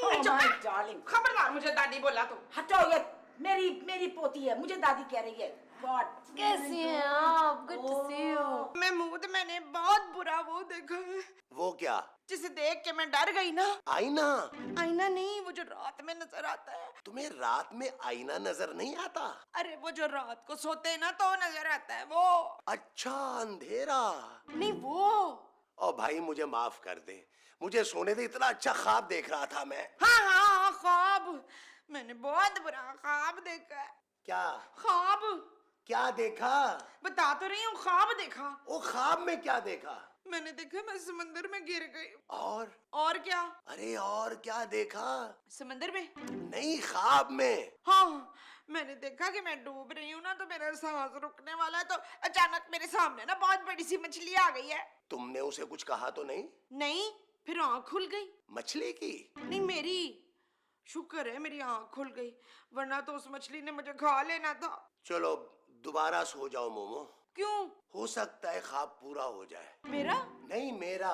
My darling, खबरदार मुझे दादी बोला तो। हटाओ ये, मेरी मेरी पोती है, मुझे दादी कह रही है। गॉड, कैसी हैं आप? Good to see you. Mahmood, मैंने बहुत बुरा वो देखा है वो क्या? जिसे देख के मैं डर गई ना। आईना? आईना नहीं, वो जो रात में नजर आता है। तुम्हें रात में आईना नजर नहीं आता? अरे वो जो रात को सोते हैं ना तो नजर आता है वो। अच्छा, अंधेरा। नहीं वो। ओ भाई मुझे माफ कर दे, मुझे सोने दे, इतना अच्छा ख्वाब देख रहा था मैं। हाँ हाँ ख्वाब, मैंने बहुत बुरा ख्वाब देखा है। क्या? ख्वाब क्या देखा? बता तो रही हूँ, ख्वाब देखा। ओ ख्वाब में क्या देखा? मैंने देखा मैं समंदर में गिर गई। और क्या? अरे और क्या देखा? समंदर में नहीं, ख्वाब में। हाँ, मैंने देखा कि मैं डूब रही हूँ ना, तो मेरा सांस रुकने वाला है, तो अचानक मेरे सामने ना बहुत बड़ी सी मछली आ गई है। तुमने उसे कुछ कहा तो नहीं? नहीं, फिर आँख खुल गई। मछली की? नहीं मेरी। शुक्र है मेरी आँख खुल गई, वरना तो उस मछली ने मुझे खा लेना था। चलो दोबारा सो जाओ मोमो। क्यों? हो सकता है ख्वाब पूरा हो जाए। मेरा? नहीं मेरा।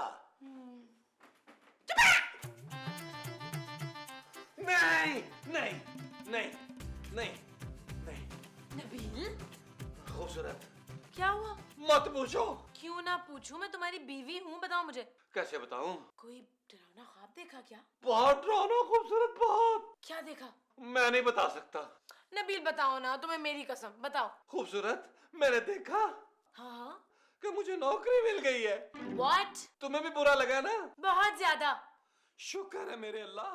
नहीं नहीं नहीं नहीं नहीं। नबील, खूबसूरत, क्या हुआ? मत पूछो। क्यों ना पूछूं, मैं तुम्हारी बीवी हूँ, बताओ मुझे। कैसे बताऊं? कोई डरावना ख्वाब देखा क्या? बहुत डरावना, खूबसूरत, बहुत। क्या देखा? मैं नहीं बता सकता। नबील बताओ ना, तुम्हें मेरी कसम, बताओ। खूबसूरत, मैंने देखा हाँ हाँ। कि मुझे नौकरी मिल गई है। What? तुम्हें भी बुरा लगा ना? बहुत ज्यादा। शुक्र है मेरे अल्लाह,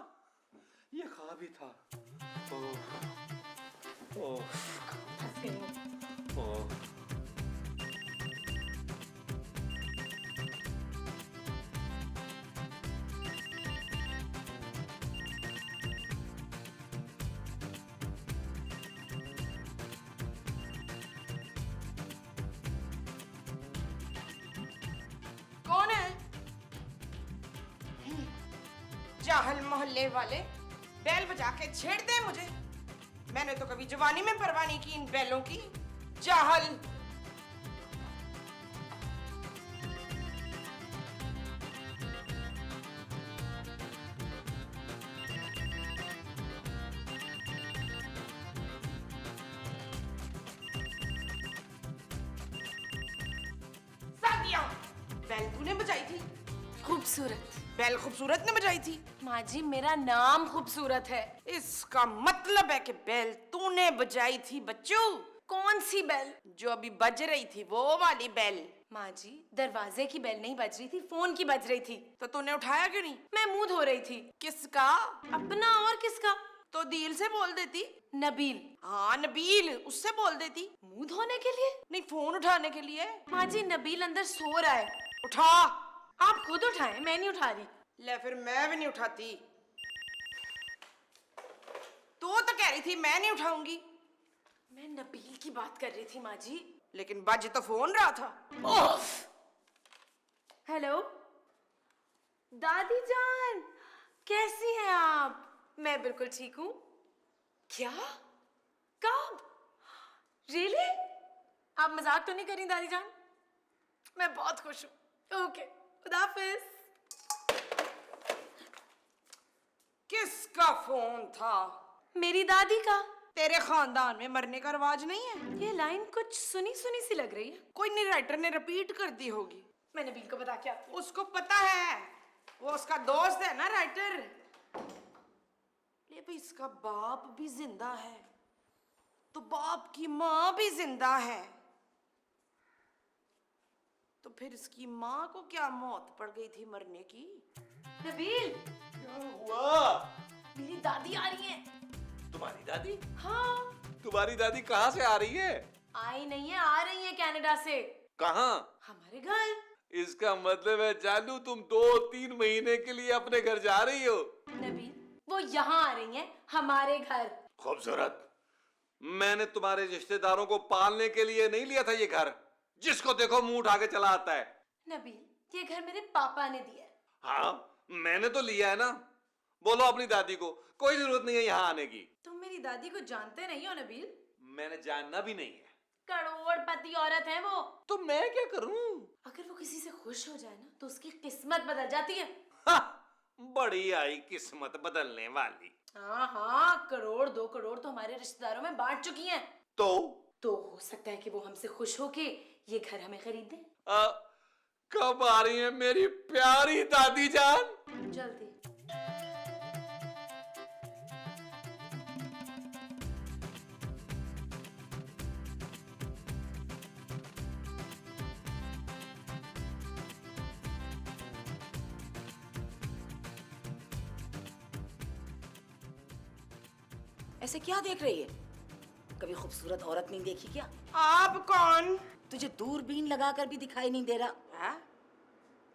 ये ख्वाब ही था। ओह ओह ओह। कौन है? जाहल मोहल्ले वाले बैल बजा के छेड़ते हैं मुझे। मैंने तो कभी जवानी में परवाह नहीं की इन बैलों की। जाहल। सादिया, बैल तूने बजाई थी? खूबसूरत। बैल खूबसूरत ने बजाई थी? माँ जी, मेरा नाम खूबसूरत है। इसका मतलब है कि बैल तूने बजाई थी बच्चू। कौन सी बेल? जो अभी बज रही थी वो वाली बैल। माँ जी, दरवाजे की बेल नहीं बज रही थी, फोन की बज रही थी। तो तूने उठाया क्यों नहीं? मैं मुंह धो रही थी। किसका? अपना और किसका? तो दिल से बोल देती। नबील। हाँ नबील, उससे बोल देती। मुंह धोने के लिए? नहीं, फोन उठाने के लिए। माँ जी, नबील अंदर सो रहा है। उठा। आप खुद उठाएं, मैं नहीं उठा रही। ले फिर मैं भी नहीं उठाती। तू तो कह रही थी मैं नहीं उठाऊंगी। मैं नबील की बात कर रही थी माँ जी। लेकिन बज तो फोन रहा था। ओफ! हेलो दादी जान, कैसी हैं आप? मैं बिल्कुल ठीक हूँ। क्या? कब? रियली? आप मजाक तो नहीं करी दादी जान? मैं बहुत खुश हूँ। ओके, खुदा हाफिज। किसका फोन था? मेरी दादी का। तेरे खानदान में मरने का रिवाज नहीं है? ये लाइन कुछ सुनी सुनी सी लग रही है। कोई नहीं, राइटर ने रिपीट कर दी होगी। मैं नबील को बता के आती हूँ। उसको पता है, वो उसका दोस्त है ना राइटर। ले भाई, इसका बाप भी जिंदा है तो बाप की माँ भी जिंदा है, तो फिर इसकी माँ को क्या मौत पड़ गई थी मरने की? नबील, क्या हुआ? मेरी दादी आ रही है। तुम्हारी दादी? हाँ। तुम्हारी दादी कहाँ से आ रही है? आई नहीं है, आ रही है कनाडा से। कहाँ? हमारे घर। इसका मतलब है जानू, तुम 2-3 महीने के लिए अपने घर जा रही हो? नबील, वो यहाँ आ रही हैं, हमारे घर। खूबसूरत, मैंने तुम्हारे रिश्तेदारों को पालने के लिए नहीं लिया था ये घर, जिसको देखो मुंह उठा के चला आता है। नबील, ये घर मेरे पापा ने दिया है। हाँ, मैंने तो लिया है ना। बोलो अपनी दादी को, कोई जरूरत नहीं है यहाँ आने की। तुम मेरी दादी को जानते नहीं हो नबील? मैंने जानना भी नहीं है। करोड़पति औरत है वो। तो मैं क्या करूं? अगर वो किसी से खुश हो जाए ना तो उसकी किस्मत बदल जाती है। हाँ, बड़ी आई किस्मत बदलने वाली। हाँ हाँ, 1-2 करोड़ तो हमारे रिश्तेदारों में बांट चुकी हैं। तो हो सकता है कि वो हमसे खुश होके ये घर हमें खरीद दे। कब आ रही है मेरी प्यारी दादी जान? जल्दी। ऐसे क्या देख रही है? कभी खूबसूरत औरत नहीं देखी क्या? आप कौन? तुझे दूरबीन लगाकर भी दिखाई नहीं दे रहा? है?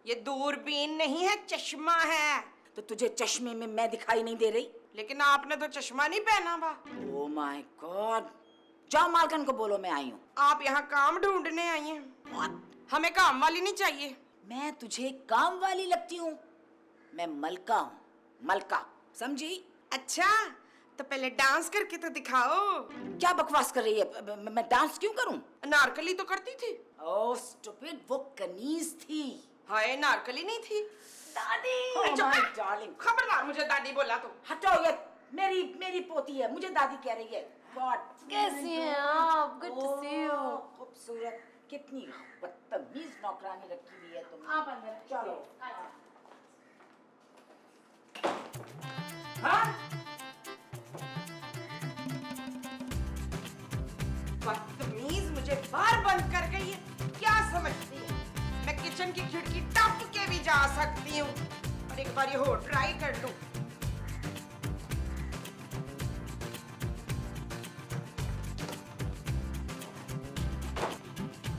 ये दूरबीन नहीं है, चश्मा है। तो तुझे चश्मे में मैं दिखाई नहीं दे रही? लेकिन आपने तो चश्मा नहीं पहना बा। Oh my God! जाओ मालकन को बोलो मैं आई हूँ। आप यहाँ काम ढूंढने आई हैं? हमें काम वाली नहीं चाहिए। मैं तुझे काम वाली लगती हूँ? मैं मलका हूँ, मलका, समझी? अच्छा, तो पहले डांस करके तो दिखाओ। क्या बकवास कर रही है? मैं डांस क्यों करूँ? नारकली तो करती थी। ओह स्टूपिड, वो कनीज थी। हाय, नारकली नहीं थी। दादी। Oh चुप my है। darling। खबरदार मुझे दादी बोला तो। हटो, ये मेरी पोती है, मुझे दादी कह रही है। गॉड, कैसी हैं आप? Good to see you. खूबसूरत, कितनी बदतमीज नौकरानी रखी हुई है तुमने। आप अंदर चलो। हाँ? बदतमीज मुझे बाहर बंद कर गई है। क्या समझती है? मैं किचन की खिड़की टप के भी जा सकती हूँ। और एक बार ये हो ट्राई कर लूं।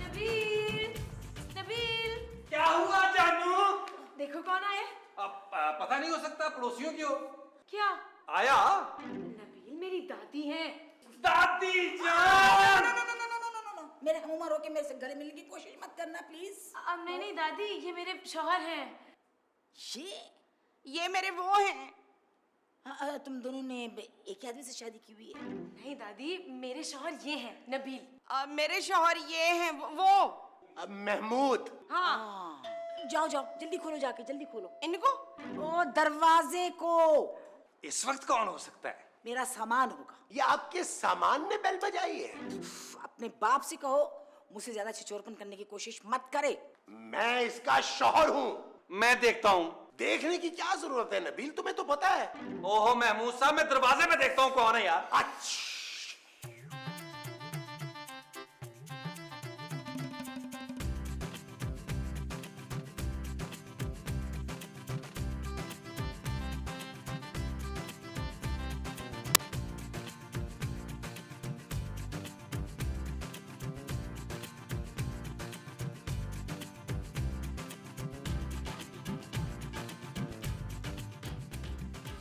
नबील, नबील, क्या हुआ जानू? देखो कौन आया? अब पता नहीं हो सकता, पड़ोसियों की हो। क्या? आया? नबील, मेरी दादी हैं। दादी जान! मेरे उम्र हो के मेरे से गले मिलने की कोशिश मत करना प्लीज। अब नहीं दादी, ये मेरे शौहर हैं। ये मेरे वो हैं। तुम दोनों ने एक ही आदमी से शादी की हुई है? नहीं दादी, मेरे शौहर ये हैं, नबील। मेरे शौहर ये हैं, वो। अब महमूद। हाँ। जाओ जाओ, जल्दी खोलो, जाके जल्दी खोलो इनको? ओ दरवाजे को। इस वक्त कौन हो सकता है? मेरा सामान होगा। ये आपके सामान ने बेल बजाई है? अपने बाप से कहो मुझसे ज्यादा छिछोरपन करने की कोशिश मत करे। मैं इसका शौहर हूँ। मैं देखता हूँ। देखने की क्या जरूरत है नबील, तुम्हें तो पता है। ओहो महमूद साहब, मैं दरवाजे में देखता हूँ कौन है यार। अच्छा,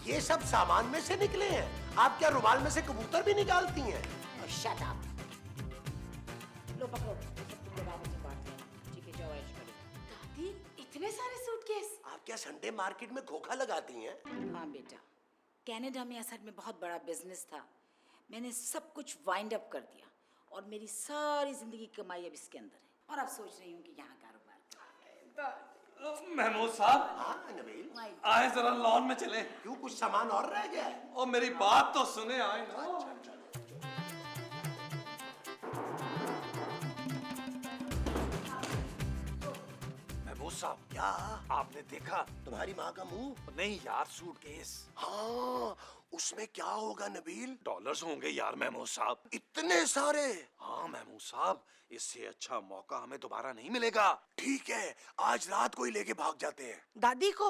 ये सब सामान में से निकले हैं। आप क्या रुमाल में से कबूतर भी निकालती हैं? Shut up. लो पकड़ो, ये सब तुम लोग आपस में बांट लेना। ठीक है, जाओ ऐश करो। दादी, इतने सारे सूटकेस? आप क्या संडे मार्केट में खोखा लगाती हैं? हाँ बेटा, कनाडा में असल में बहुत बड़ा बिजनेस था। मैंने सब कुछ वाइंड अप कर दिया और मेरी सारी जिंदगी की कमाई अब इसके अंदर है। और अब सोच रही हूँ कि यहाँ कारोबार करूँ। महमूद साहब, हाँ नबील, आए जरा लॉन में चले। क्यों, कुछ सामान और रह गया है? और मेरी बात तो सुने, आए ना। महमूद साहब, क्या? आपने देखा? तुम्हारी माँ का मुंह? नहीं यार, सूटकेस। हाँ, उसमें क्या होगा नबील? डॉलर्स होंगे यार महमूद साहब। इतने सारे? हाँ महमूद साहब, इससे अच्छा मौका हमें दोबारा नहीं मिलेगा। ठीक है, आज रात को ही लेके भाग जाते हैं। दादी को?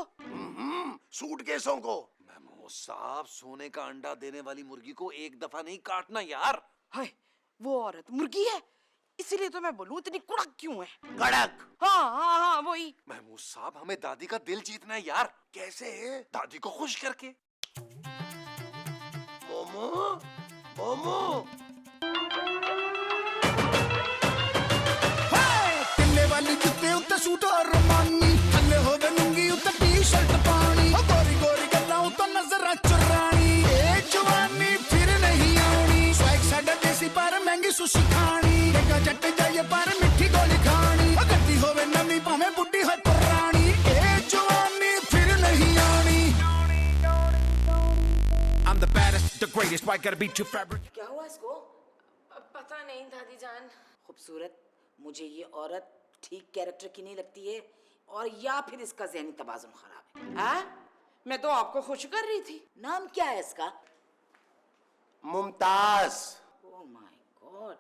सूटकेसों को। महमूद साहब, सोने का अंडा देने वाली मुर्गी को एक दफा नहीं काटना यार। हाय, वो औरत मुर्गी है, इसीलिए तो मैं बोलूं इतनी कड़क क्यों है। कड़क? हाँ हाँ हाँ, वही। महमूद साहब, हमें दादी का दिल जीतना है यार। कैसे? दादी को खुश करके। मोमो, मोमो। तिल्ले वाली जुत्ते उत्ते सूट और रमानी, थल्ले होवे लुंगी उत्ते टी-शर्ट पानी, गोरी गोरी गल्लां उत्ते नजरां चुरानी, ए जवानी फिर नहीं आनी, स्वैग साडा देसी पर महंगी सुशी खानी, देखा जट जाइए पर मिठी गोली खानी, गड्डी होवे नवी भावें बुड्ढी हो पुरानी, ए जवानी फिर नहीं आनी। I'm the baddest, the greatest. Why gotta be too fabric? क्या हुआ इसको? पता नहीं दादी जान। खूबसूरत, मुझे ये औरत ठीक कैरेक्टर की नहीं लगती है, और या फिर इसका ज़हनी तवाज़ुन खराब है। हाँ? मैं तो आपको खुश कर रही थी। नाम क्या है इसका? मुमताज। ओह माय गॉड,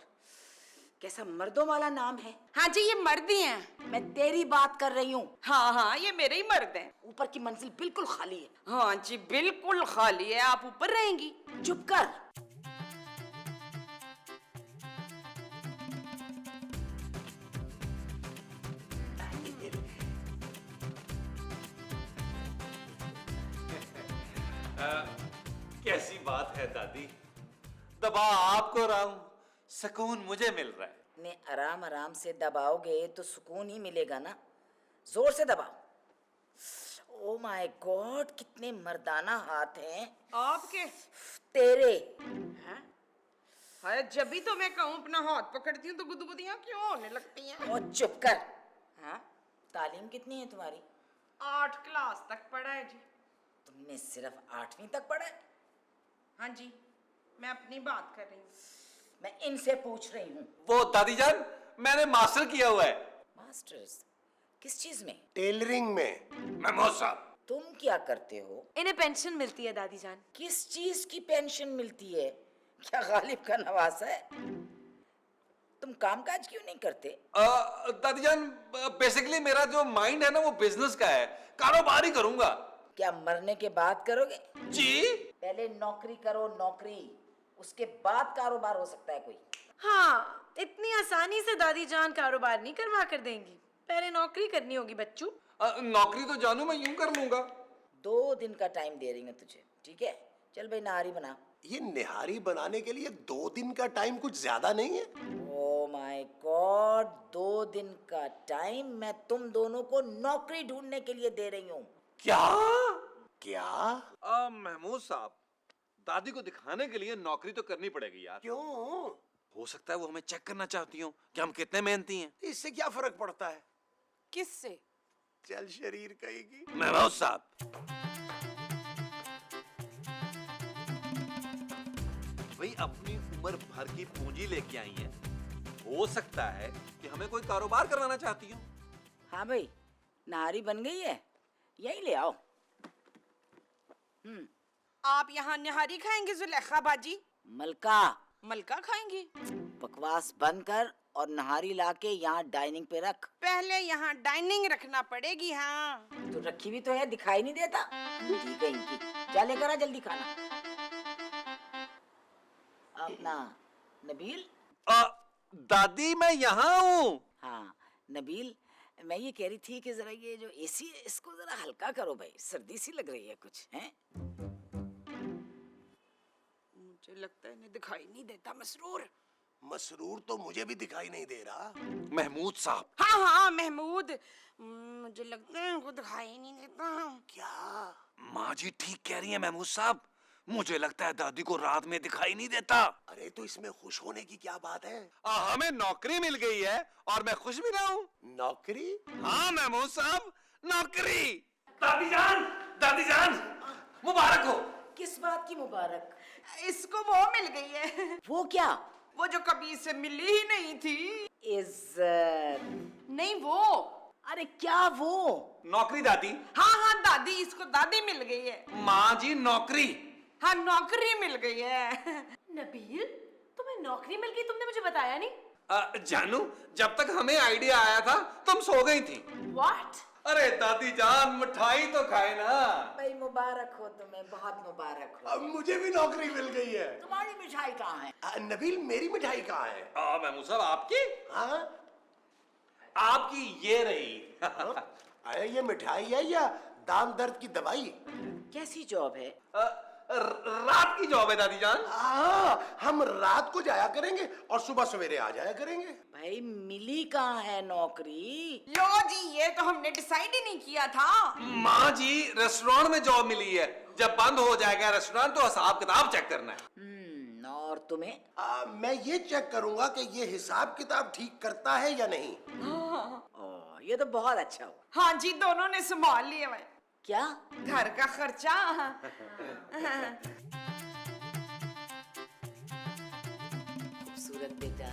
कैसा मर्दों वाला नाम है। हाँ जी, ये मर्द ही हैं। मैं तेरी बात कर रही हूँ। हाँ हाँ, ये मेरे ही मर्द हैं। ऊपर की मंजिल बिल्कुल खाली है। हाँ जी, बिल्कुल खाली है। आप ऊपर रहेंगी? चुप कर। कैसी बात है दादी, दबा आपको रहा हूं, सुकून मुझे मिल रहा है। ने आराम आराम से दबाओगे तो सुकून ही मिलेगा ना। जोर से दबाओ। ओह माय गॉड, कितने मर्दाना हाथ हैं आपके? तेरे। हैं? हाय, जब भी तो मैं कहूँ अपना हाथ पकड़ती हूँ तो गुदगुदियाँ क्यों होने लगती हैं? और चुप कर। हाँ? तालीम कितनी है तुम्हारी? 8 क्लास तक पढ़ा है जी। तुमने सिर्फ 8वीं तक पढ़ा है? हाँ जी, मैं अपनी बात कर रही हूँ। मैं इनसे पूछ रही हूँ। वो दादी जान, मैंने मास्टर किया हुआ है। मास्टर्स किस चीज में? टेलरिंग में। महमूद साहब, तुम क्या करते हो? इन्हें पेंशन मिलती है दादी जान। किस चीज की पेंशन मिलती है? क्या गालिब का नवासा है? तुम कामकाज क्यों नहीं करते? दादी जान, बेसिकली मेरा जो माइंड है ना वो बिजनेस का है, कारोबार ही करूंगा। क्या मरने के बाद करोगे? जी? पहले नौकरी करो, नौकरी, उसके बाद कारोबार हो सकता है कोई। हाँ, इतनी आसानी से दादी जान कारोबार नहीं करवा कर देंगी। पहले नौकरी करनी होगी बच्चू। नौकरी तो जानू मैं यूं कर लूंगा। 2 दिन का टाइम दे रही हूँ तुझे, ठीक है? चल भाई, नहारी बना। ये निहारी बनाने के लिए 2 दिन का टाइम कुछ ज्यादा नहीं है? ओह माय गॉड, 2 दिन का टाइम मैं तुम दोनों को नौकरी ढूंढने के लिए दे रही हूँ। क्या? क्या? महमूद साहब, दादी को दिखाने के लिए नौकरी तो करनी पड़ेगी यार। क्यों? हो सकता है वो हमें चेक करना चाहती हो कि हम कितने मेहनती हैं। इससे क्या फर्क पड़ता है? किससे? चल शरीर कहेगी। महमूद साहब, भाई अपनी उम्र भर की पूंजी लेके आई है, हो सकता है कि हमें कोई कारोबार करवाना चाहती हो। हाँ भाई, नहारी बन गई है, यही ले आओ। आप यहाँ निहारी खाएंगे जुलेखा बाजी? मलका, मलका खाएंगी? बकवास बंद कर और नहारी लाके यहाँ डाइनिंग पे रख। पहले यहाँ डाइनिंग रखना पड़ेगी। हाँ, तो रखी भी तो है, दिखाई नहीं देता? ठीक है इनकी, जा लेकर आ जल्दी खाना। अपना नबील। दादी मैं यहाँ हूँ। हाँ नबील, मैं ये कह रही थी कि जरा ये जो एसी है इसको जरा हल्का करो भाई, सर्दी सी लग रही है कुछ, हैं? मुझे लगता है इन्हें दिखाई नहीं देता। मसरूर। मसरूर तो मुझे भी दिखाई नहीं दे रहा। महमूद साहब, हाँ हाँ महमूद, मुझे लगता है इनको दिखाई नहीं देता। क्या? माँ जी ठीक कह रही है महमूद साहब, मुझे लगता है दादी को रात में दिखाई नहीं देता। अरे तो इसमें खुश होने की क्या बात है? हमें नौकरी मिल गई है और मैं खुश भी ना हूँ। नौकरी? हाँ महमूद साहब, नौकरी। दादी जान मुबारक हो। किस बात की मुबारक? इसको वो मिल गई है, वो क्या? वो जो कभी इससे मिली ही नहीं थी। इज्जत नहीं वो। अरे क्या वो? नौकरी दादी। हाँ हाँ दादी, इसको दादी मिल गई है। माँ जी नौकरी। हाँ नौकरी मिल गई है। नबील, तुम्हें नौकरी मिल गई, तुमने मुझे बताया नहीं। जानू, जब तक हमें आइडिया आया था तुम सो गई थी। What? अरे दादी जान मिठाई तो खाए ना। भाई मुबारक हो तुम्हें, बहुत मुबारक हो। अब मुझे भी नौकरी मिल गई है। तुम्हारी मिठाई कहाँ है? नबील, मेरी मिठाई कहाँ है? महमूद साहब आपकी? हाँ? आपकी ये रही। अरे ये मिठाई है या दाम दर्द की दवाई? कैसी जॉब है? रात की जॉब है दादी जान। हाँ, हम रात को जाया करेंगे और सुबह सवेरे आ जाया करेंगे। भाई मिली कहाँ है नौकरी? लो जी, ये तो हमने डिसाइड ही नहीं किया था। माँ जी रेस्टोरेंट में जॉब मिली है, जब बंद हो जाएगा रेस्टोरेंट तो हिसाब किताब चेक करना है। और तुम्हें? मैं ये चेक करूंगा कि ये हिसाब किताब ठीक करता है या नहीं। ये तो बहुत अच्छा हो। हाँ जी, दोनों ने संभाल लिया। मैं क्या? घर का खर्चा। खूबसूरत बेटा,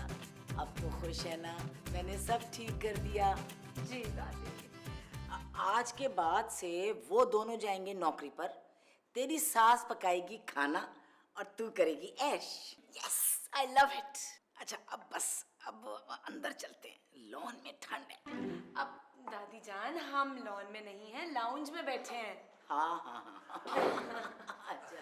अब तो खुश है ना? मैंने सब ठीक कर दिया। जी दादी। आज के बाद से वो दोनों जाएंगे नौकरी पर। तेरी सास पकाएगी खाना और तू करेगी ऐश। Yes, I love it. अच्छा अब बस, अब अंदर चलते हैं, लॉन में ठंड है। अब दादी जान हम लॉन में नहीं हैं, लाउंज में बैठे हैं। हाँ हाँ हाँ। अच्छा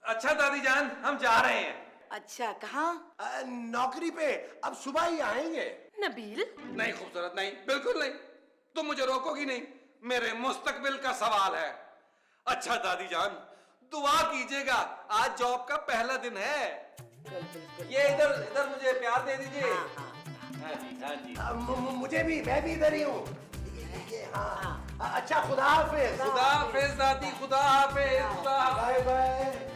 अच्छा दादी जान, हम जा रहे हैं। अच्छा, कहाँ? नौकरी पे अब सुबह ही आएंगे। नबील, नहीं खूबसूरत, नहीं, बिल्कुल नहीं। तुम मुझे रोकोगी नहीं, मेरे मुस्तकबिल का सवाल है। अच्छा दादी जान, दुआ कीजिएगा, आज जॉब का पहला दिन है। ये इधर इधर मुझे प्यार दे दीजिए। हाँ जी, हाँ जी। मुझे भी, मैं भी इधर ही हूँ। ये हाँ। अच्छा, खुदा हाफिज। खुदा हाफिज दादी, खुदा हाफिज, खुदा बाय बाय।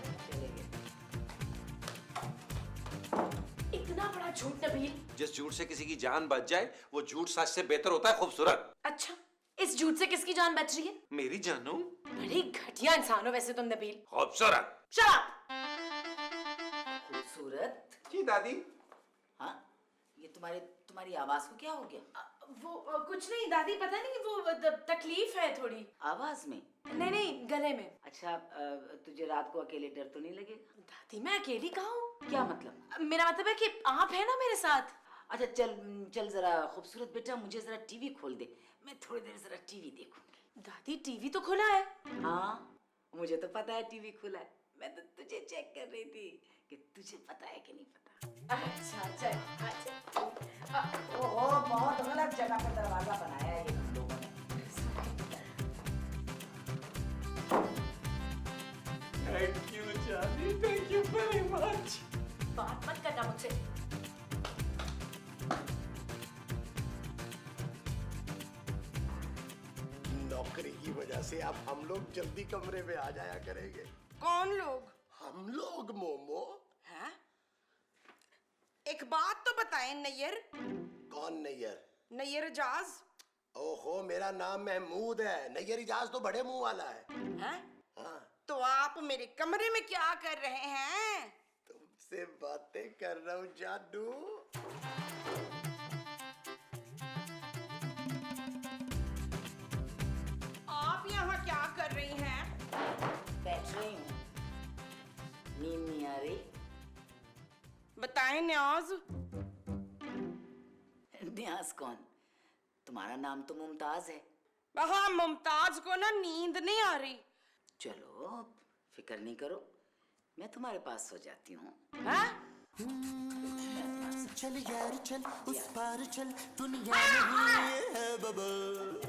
इतना बड़ा झूठ नबील। जिस झूठ से किसी की जान बच जाए, वो झूठ सच से बेहतर होता है खूबसूरत। अच्छा, इस झूठ से किसकी जान बच रही है? मेरी जानू। बड़ी घटिया इंसान हो वैसे तुम नबील। खूबसूरत। Shut up. खूबसूरत? जी दादी। हाँ, ये तुम्हारी आवाज को क्या हो गया? वो कुछ नहीं दादी, पता नहीं वो तकलीफ है थोड़ी। आवाज में? नहीं नहीं, गले में। अच्छा, तुझे रात को अकेले डर तो नहीं लगेगा? दादी मैं अकेली कहाँ हूँ? क्या मतलब? मेरा मतलब है कि आप है ना मेरे साथ। अच्छा चल चल, जरा खूबसूरत बेटा मुझे जरा टीवी खोल दे, मैं थोड़ी देर जरा टीवी देखूंगी। दादी टीवी तो खुला है। हाँ, मुझे तो पता है टीवी खुला है, मैं तो तुझे चेक कर रही थी कि तुझे पता है कि नहीं पता। अच्छा चल। ओहो, बहुत गलत जगह पर दरवाजा बनाया है ये तुम लोगों ने। थैंक यू जानी, थैंक यू वेरी मच। बात मत करना मुझसे। नौकरी की वजह से अब हम लोग जल्दी कमरे में आ जाया करेंगे। कौन लोग? हम लोग मोमो। हैं? एक बात तो बताएं नैयर। कौन नैयर? नैयर एजाज। ओहो, मेरा नाम महमूद है। नैयर इजाज तो बड़े मुंह वाला है। हैं? हाँ, तो आप मेरे कमरे में क्या कर रहे हैं? तुमसे बातें कर रहा हूँ जानू। आप यहाँ क्या कर रही हैं? बैठ रही हूँ, नींद नहीं आ रही? बताएं न्याज। न्याज कौन? तुम्हारा नाम तो मुमताज है। वहाँ मुमताज को ना नींद नहीं आ रही। चलो फिक्र नहीं करो, मैं तुम्हारे पास सो जाती हूँ। हैं? चल यार चल, उस पार चल, दुनिया नहीं है बबल।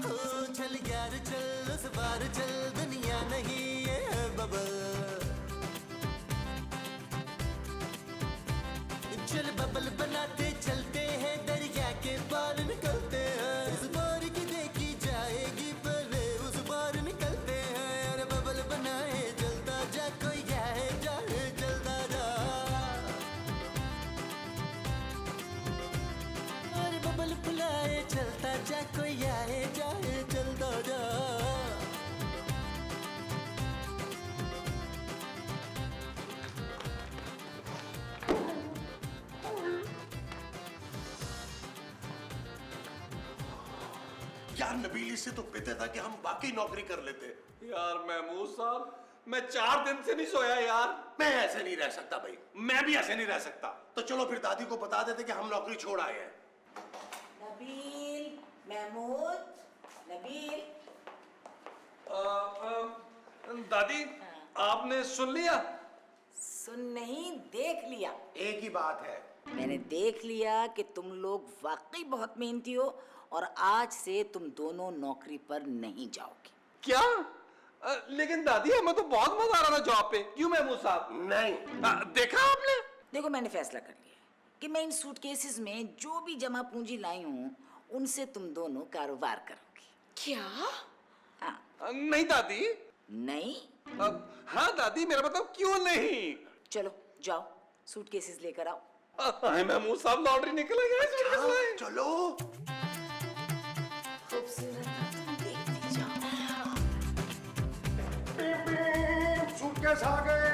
ओ चल यार चल, उस पार चल, दुनिया नहीं है बबल। चल बबल बनाते चलते हैं, दरिया के पार निकलते हैं। उस पार की देखी जाएगी पहले, उस पार निकलते हैं। अरे बबल बनाए चलता जा, कोई आए जाए चलता जा। अरे बबल बुलाए चलता जा, कोई आए जाए चलता जा। यार नबीली से तो बेहतर था कि हम बाकी नौकरी कर लेते। यार महमूद साहब, मैं 4 दिन से नहीं सोया यार। मैं ऐसे नहीं रह सकता भाई। मैं भी ऐसे नहीं रह सकता। तो चलो फिर दादी को बता देते कि हम नौकरी छोड़ आए हैं। नबील, महमूद, नबील। दादी, आपने सुन लिया? सुन नहीं, देख लिया। एक ही बात है, मैंने देख लिया कि तुम लोग वाकई बहुत मेहनती हो और आज से तुम दोनों नौकरी पर नहीं जाओगे। क्या? लेकिन दादी, हमें तो बहुत मजा आ रहा था जॉब पे। क्यों महमूद साहब? नहीं। देखा आपने? देखो, मैंने फैसला कर लिया कि मैं इन सूटकेसेस में जो भी जमा पूंजी लाई हूँ उनसे तुम दोनों कारोबार करोगे। क्या? हाँ। नहीं दादी। नहीं? हाँ दादी, मेरा मतलब क्यों नहीं? चलो जाओ, सूटकेसेस लेकर आओ। महमूद साहब, लॉटरी निकलेगा इस वजह से। चलो। खूबसूरत, तुम देखते जाओ। सूटकेस आ गए।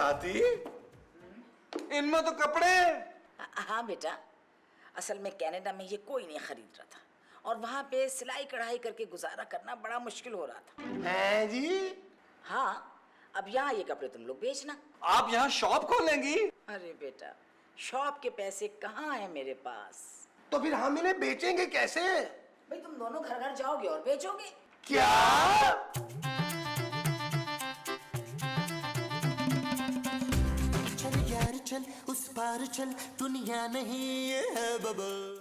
दादी, इनमें तो कपड़े हैं। हाँ बेटा, असल में कनाडा में ये कोई नहीं खरीद रहा था और वहाँ पे सिलाई कढ़ाई करके गुजारा करना बड़ा मुश्किल हो रहा था। हैं जी? हाँ, अब यहाँ ये कपड़े तुम लोग बेचना। आप यहाँ शॉप खोलेंगी? अरे बेटा, शॉप के पैसे कहाँ हैं मेरे पास? तो फिर हम इन्हें बेचेंगे कैसे? भाई तुम दोनों घर घर जाओगे और बेचोगे। क्या? चल यार चल, उस पार चल, दुनिया नहीं है बबल।